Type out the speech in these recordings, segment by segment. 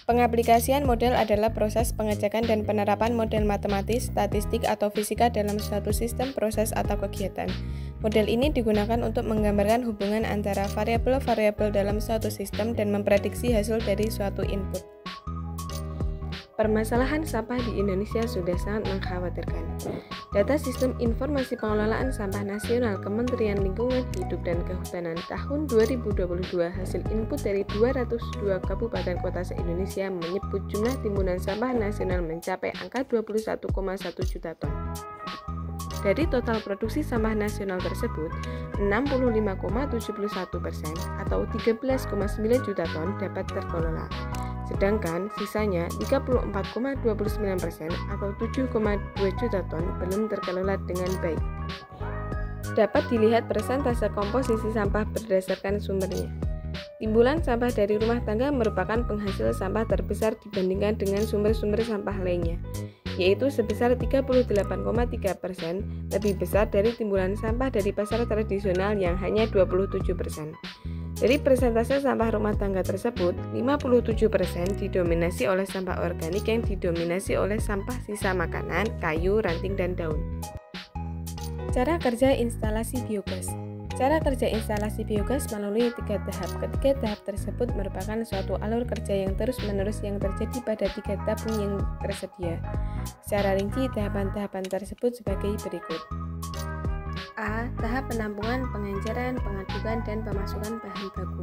Pengaplikasian model adalah proses pengecekan dan penerapan model matematis, statistik, atau fisika dalam suatu sistem, proses, atau kegiatan. Model ini digunakan untuk menggambarkan hubungan antara variabel-variabel dalam suatu sistem dan memprediksi hasil dari suatu input. Permasalahan sampah di Indonesia sudah sangat mengkhawatirkan. Data Sistem Informasi Pengelolaan Sampah Nasional Kementerian Lingkungan Hidup dan Kehutanan tahun 2022 hasil input dari 202 kabupaten kota se-Indonesia menyebut jumlah timbunan sampah nasional mencapai angka 21,1 juta ton. Dari total produksi sampah nasional tersebut, 65,71% atau 13,9 juta ton dapat terkelola. Sedangkan sisanya 34,29% atau 7,2 juta ton belum terkelola dengan baik. Dapat dilihat persentase komposisi sampah berdasarkan sumbernya. Timbulan sampah dari rumah tangga merupakan penghasil sampah terbesar dibandingkan dengan sumber-sumber sampah lainnya, yaitu sebesar 38,3%, lebih besar dari timbulan sampah dari pasar tradisional yang hanya 27%. Dari persentase sampah rumah tangga tersebut, 57% didominasi oleh sampah organik yang didominasi oleh sampah sisa makanan, kayu, ranting, dan daun. Cara kerja instalasi biogas. Cara kerja instalasi biogas melalui 3 tahap. Ketiga tahap tersebut merupakan suatu alur kerja yang terus-menerus yang terjadi pada 3 tabung yang tersedia. Secara rinci, tahapan-tahapan tersebut sebagai berikut. A. Tahap penampungan, pengenceran, pengadukan, dan pemasukan bahan baku.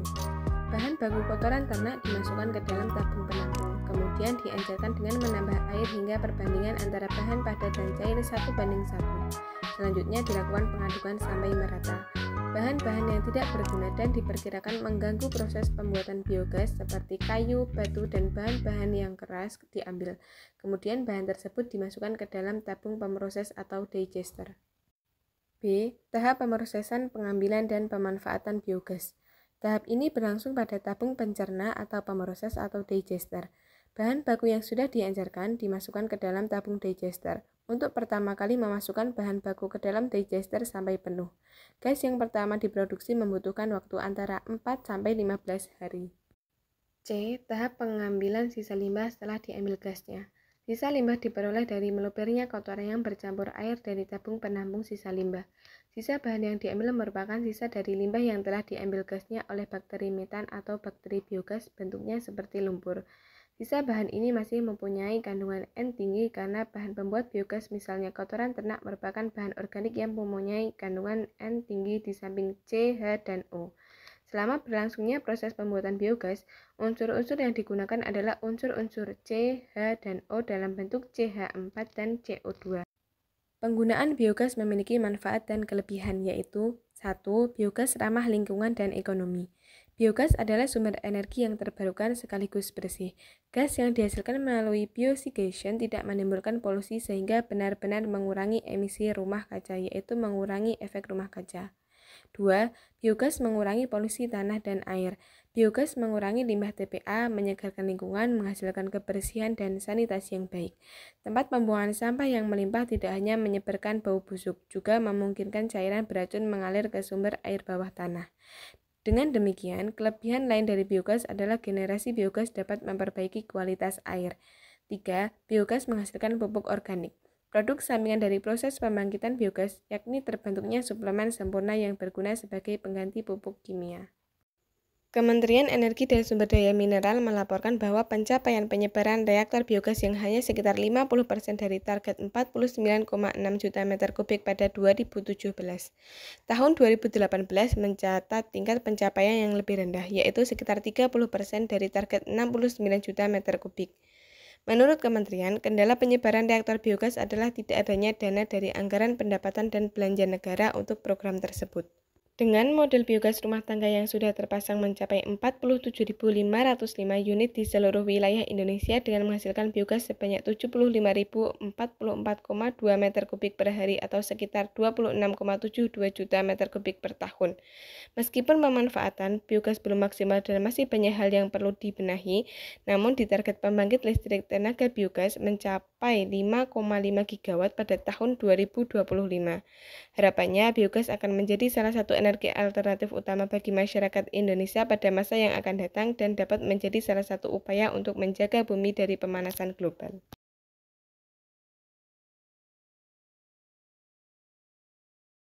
Bahan baku kotoran ternak dimasukkan ke dalam tabung penampung, kemudian dianjurkan dengan menambah air hingga perbandingan antara bahan padat dan cair 1:1. Selanjutnya dilakukan pengadukan sampai merata. Bahan-bahan yang tidak berguna dan diperkirakan mengganggu proses pembuatan biogas seperti kayu, batu, dan bahan-bahan yang keras diambil. Kemudian bahan tersebut dimasukkan ke dalam tabung pemroses atau digester. B. Tahap pemrosesan, pengambilan, dan pemanfaatan biogas. Tahap ini berlangsung pada tabung pencerna atau pemroses atau digester. Bahan baku yang sudah dianjurkan dimasukkan ke dalam tabung digester. Untuk pertama kali memasukkan bahan baku ke dalam digester sampai penuh. Gas yang pertama diproduksi membutuhkan waktu antara 4-15 hari. C. Tahap pengambilan sisa limbah setelah diambil gasnya. Sisa limbah diperoleh dari melubernya kotoran yang bercampur air dari tabung penampung sisa limbah. Sisa bahan yang diambil merupakan sisa dari limbah yang telah diambil gasnya oleh bakteri metan atau bakteri biogas, bentuknya seperti lumpur. Sisa bahan ini masih mempunyai kandungan N tinggi karena bahan pembuat biogas misalnya kotoran ternak merupakan bahan organik yang mempunyai kandungan N tinggi di samping C, H, dan O. Selama berlangsungnya proses pembuatan biogas, unsur-unsur yang digunakan adalah unsur-unsur C, H, dan O dalam bentuk CH4 dan CO2. Penggunaan biogas memiliki manfaat dan kelebihan yaitu 1. Biogas ramah lingkungan dan ekonomi. Biogas adalah sumber energi yang terbarukan sekaligus bersih. Gas yang dihasilkan melalui biosigation tidak menimbulkan polusi sehingga benar-benar mengurangi emisi rumah kaca yaitu mengurangi efek rumah kaca. 2. Biogas mengurangi polusi tanah dan air. Biogas mengurangi limbah TPA, menyegarkan lingkungan, menghasilkan kebersihan dan sanitasi yang baik. Tempat pembuangan sampah yang melimpah tidak hanya menyebarkan bau busuk, juga memungkinkan cairan beracun mengalir ke sumber air bawah tanah. Dengan demikian, kelebihan lain dari biogas adalah generasi biogas dapat memperbaiki kualitas air. 3. Biogas menghasilkan pupuk organik. Produk sampingan dari proses pembangkitan biogas, yakni terbentuknya suplemen sempurna yang berguna sebagai pengganti pupuk kimia. Kementerian Energi dan Sumber Daya Mineral melaporkan bahwa pencapaian penyebaran reaktor biogas yang hanya sekitar 50% dari target 49,6 juta meter kubik pada 2017. Tahun 2018 mencatat tingkat pencapaian yang lebih rendah, yaitu sekitar 30% dari target 69 juta meter kubik. Menurut Kementerian, kendala penyebaran reaktor biogas adalah tidak adanya dana dari anggaran pendapatan dan belanja negara untuk program tersebut. Dengan model biogas rumah tangga yang sudah terpasang mencapai 47.505 unit di seluruh wilayah Indonesia dengan menghasilkan biogas sebanyak 75.044,2 meter kubik per hari atau sekitar 26,72 juta meter kubik per tahun. Meskipun pemanfaatan biogas belum maksimal dan masih banyak hal yang perlu dibenahi, namun di target pembangkit listrik tenaga biogas mencapai mencapai 5,5 gigawatt pada tahun 2025. Harapannya, biogas akan menjadi salah satu energi alternatif utama bagi masyarakat Indonesia pada masa yang akan datang dan dapat menjadi salah satu upaya untuk menjaga bumi dari pemanasan global.